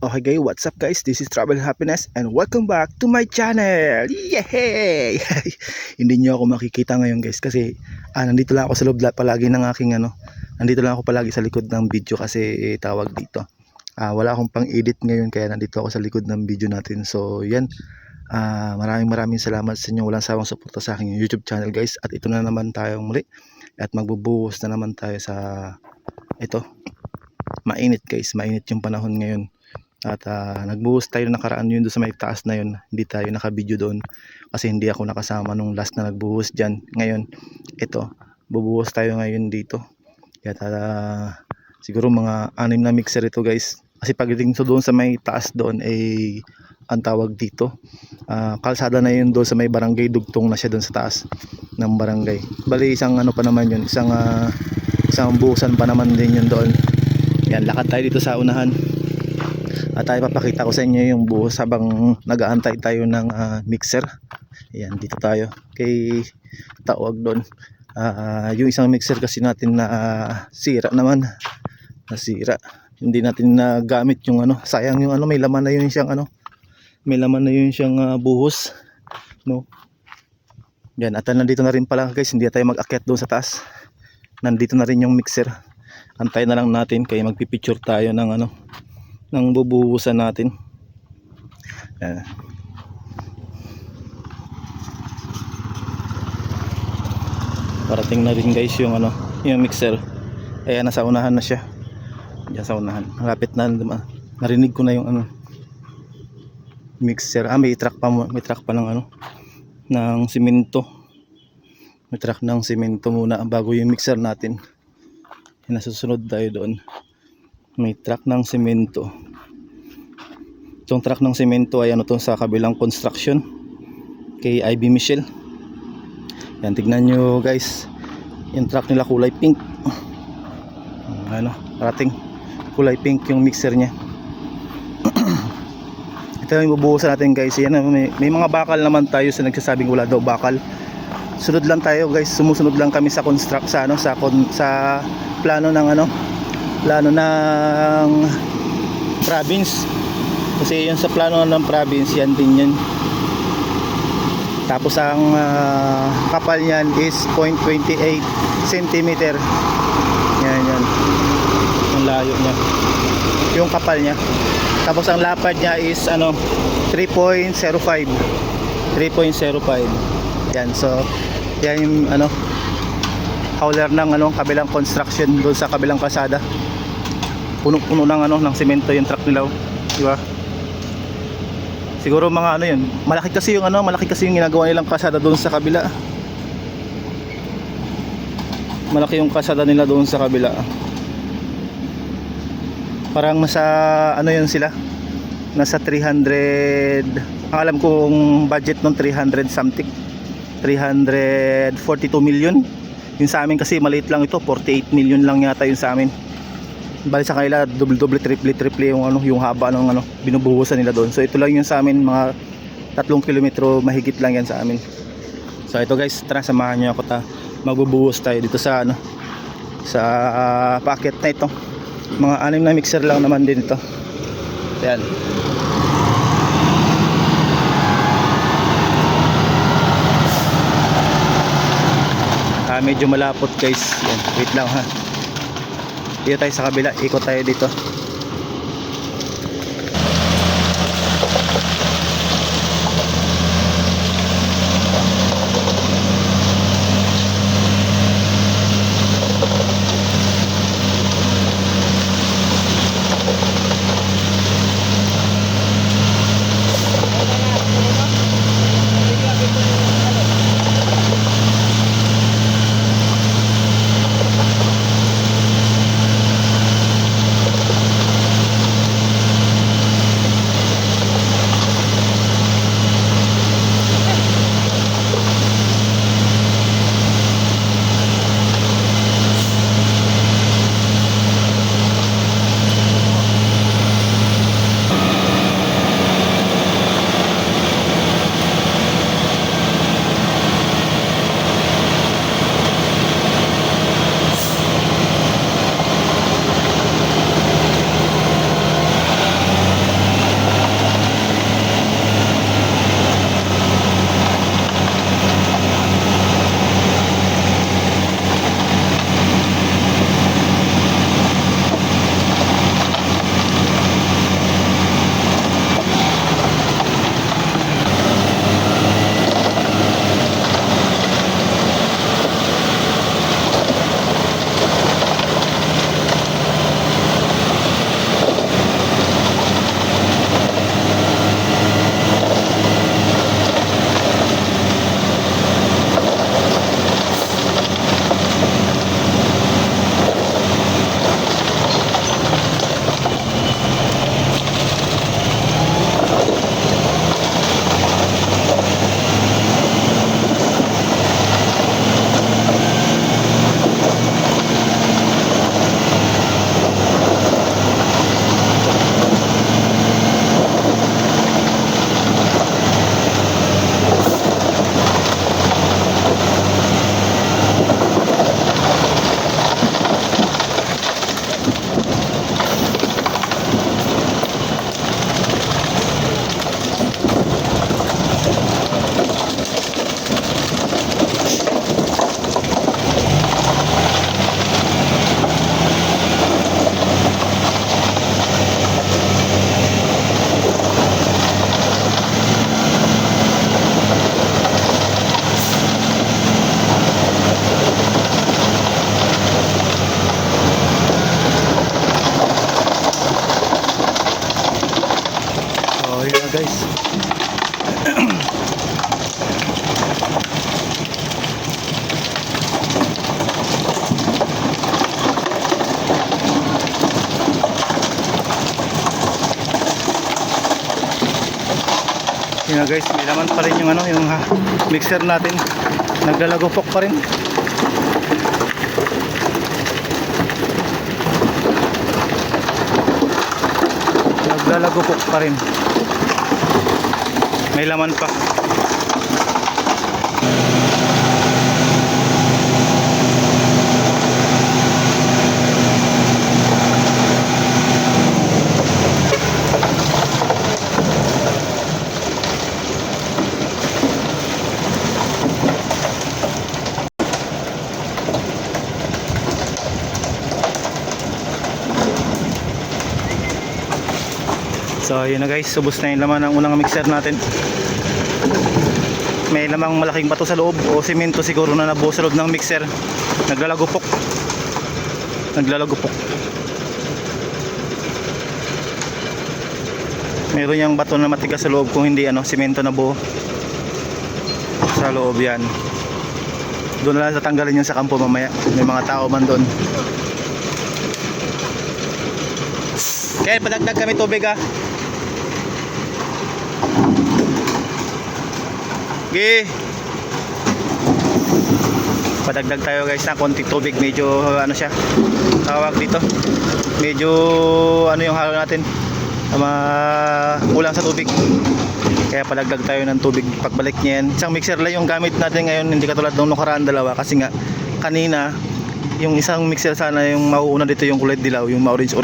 Okay guys, what's up guys? This is Travel Happiness and welcome back to my channel! Yay! Hindi nyo ako makikita ngayon guys kasi nandito lang ako sa loob palagi ng aking nandito lang ako palagi sa likod ng video kasi tawag dito. Wala akong pang edit ngayon kaya nandito ako sa likod ng video natin. So yan, maraming salamat sa inyo walang sawang suporta sa aking YouTube channel guys. At ito na naman tayo muli at magbubuhos na naman tayo sa ito. Mainit guys, mainit yung panahon ngayon. At nagbuhos tayo nakaraan yun doon sa may taas na yun. Hindi tayo naka-video doon kasi hindi ako nakasama nung last na nagbuhos dyan. Ngayon, ito, bubuhos tayo ngayon dito. Kaya siguro mga 6 na mixer ito guys. Kasi pagdating so doon sa may taas doon ay ang tawag dito. Kalsada na yun doon sa may barangay. Dugtong na siya doon sa taas ng barangay. Bali isang pa naman yun. Isang buhusan pa naman din yun doon. Yan, lakad tayo dito sa unahan. At tayo papakita ko sa inyo yung buhos habang nag-aantay tayo ng mixer. Ayan, dito tayo kay tawag doon. Yung isang mixer kasi natin na sira naman. Nasira. Hindi natin nagamit yung sayang yung may laman na yun siyang may laman na yun siyang buhos, no. Yan, at nandito na rin pala guys, hindi na tayo mag-akyat doon sa taas. Nandito na rin yung mixer. Antay na lang natin kaya magpipicture tayo ng ng bubuhusan natin. Yan. Parating na rin guys yung yung mixer. Ayan, nasa unahan na siya. Diyan sa unahan. Malapit na, narinig ko na yung mixer. May truck pa ng ng simento. May truck ng simento muna bago yung mixer natin. Nasusunod tayo doon. May truck ng simento. Itong truck ng simento ay sa kabilang construction kay IB Michelle. Yan, tignan nyo guys, yung truck nila kulay pink. Parating kulay pink yung mixer nya. Ito yung bubuhusan natin guys. Yan, may mga bakal naman tayo sa nagsasabing wala daw bakal. Sunod lang tayo guys, sumusunod lang kami sa construct sa plano ng plano ng province. Kasi yun sa plano ng province, yan din yun. Tapos ang kapal niyan is 0.28 cm. Yan. Yung layo niya. Yung kapal niya. Tapos ang lapad niya is 3.05. 3.05. Yan, so yan yung hauler ng kabilang construction doon sa kabilang kalsada. Puno-puno ng semento yung truck nila, di ba? Siguro mga yun. Malaki kasi yung ginagawa nilang kalsada doon sa kabila. Malaki yung kalsada nila doon sa kabila. Parang nasa yun sila. Nasa 300. Ang alam kong budget ng 300 something. 342 million. Yung sa amin kasi maliit lang ito, 48 million lang yata yung sa amin. Bali sa kanila double triple yung haba ng binubuhusan nila doon. So ito lang yung sa amin, mga 3 kilometro mahigit lang yan sa amin. So ito guys, tara samahan niyo ako magbubuhos tayo dito sa sa packet na ito. Mga 6 na mixer lang naman din ito. Ayan. Medyo malapot guys. Yan, wait lang ha. Dito tayo sa kabila, ikot tayo dito. guys. Yun na guys, may laman pa rin yung ano, yung mixer natin. Naglalagupok pa rin. Naglalagupok pa rin. May laman pa. So yun na guys, subos na yung laman ng unang mixer natin. May lamang malaking bato sa loob o simento siguro na nabuo sa loob ng mixer. Naglalagupok. Naglalagupok. Meron yung bato na matigas sa loob, kung hindi ano, simento na buo sa loob yan. Doon na lang tatanggalin yun sa kampo mamaya. May mga tao man doon. Kaya padagdag kami tubig ah. Okay. Padagdag tayo guys na konting tubig, medyo ano siya, tawag dito, medyo ano yung halo natin, kulang sa tubig, kaya padagdag tayo ng tubig pagbalik niya yan. Isang mixer lang yung gamit natin ngayon, hindi katulad nung nakaraan dalawa, kasi nga kanina yung isang mixer sana yung mauuna dito, yung kulay dilaw, yung orange,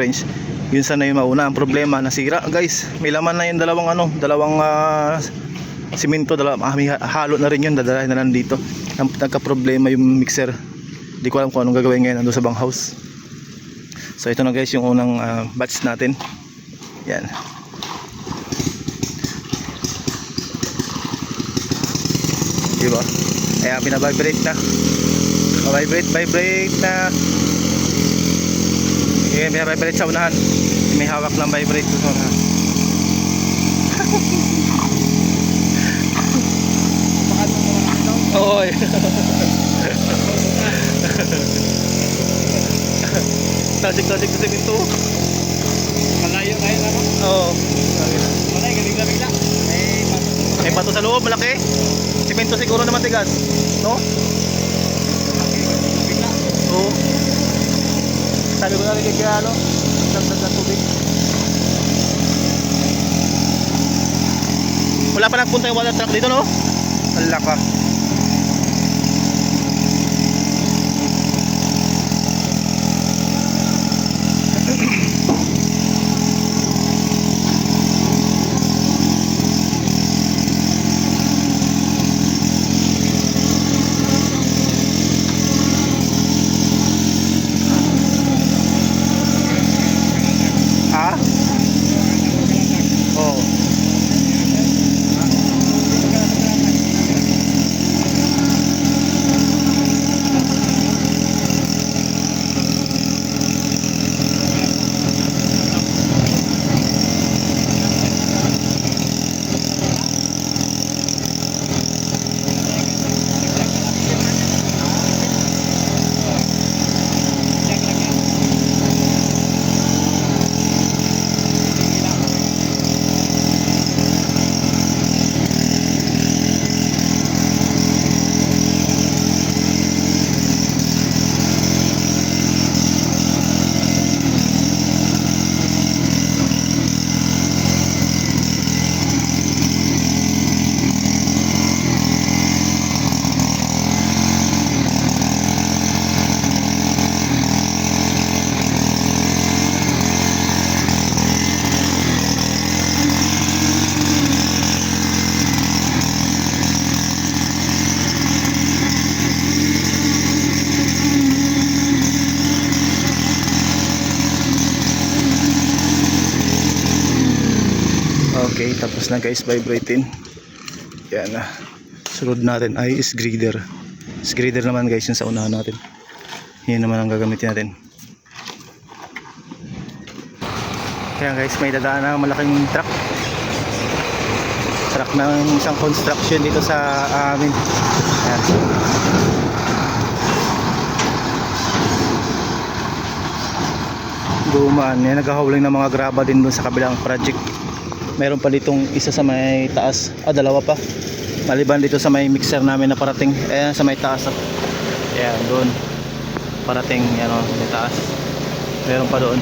yun sana yung mauna. Ang problema, nasira guys, may laman na yung dalawang simento, halo na rin yun, dadalahin na lang dito. Nagka problema yung mixer, di ko alam kung anong gagawin ngayon nandun sa bang house. So ito na guys yung unang batch natin, yan. Diba? Kaya binabibrate na, vibrate na. Yan, binabibrate sa unahan, may hawak lang vibrate sa unahan. Oo. Tasik sa simento. Malayo ngayon ano? Oo. Malay, galing-galing. May bato sa loob, malaki. Simento siguro naman tigas, no? Oo. Sabi ko na rin kaya ano, dagdag ng tubig. Wala pa nagpunta yung water truck dito, no? Wala pa. Okay, tapos na guys, vibrating. Yan na. Sunod natin ay is grader. Is grader naman guys yung sa unahan natin. Yan naman ang gagamitin natin. Kaya guys, may dadaan na malaking truck. truck ng isang construction dito sa amin. Ayan. Dumaan yan, naghahawling ng mga graba din dun sa kabilang project. Meron pa ditong isa sa may taas, dalawa pa, maliban dito sa may mixer namin na parating. Ayan sa may taas, ayan doon parating, yan o, may taas, meron pa doon.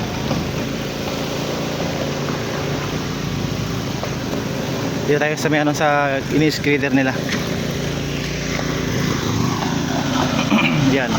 Dito tayo sa may sa ini-screeder nila. Yan.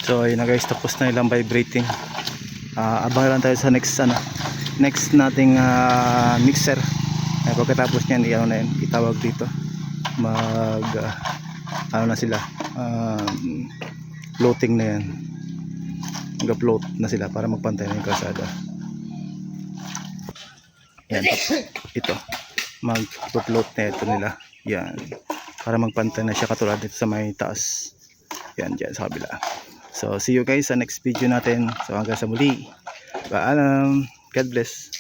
So ayun na guys, tapos na ilang vibrating. Abangan lang tayo sa next nating mixer. Pagkatapos niyan, ano na yun, itawag dito, mag ano na sila, floating na yan, mag-float na sila para magpantay na yung kalsada. Yan, ito mag-float na ito nila, yan, para magpantay na siya katulad dito sa may taas. Yan, dyan sa kabila. So see you guys sa next video natin. So hanggang sa muli, paalam, God bless.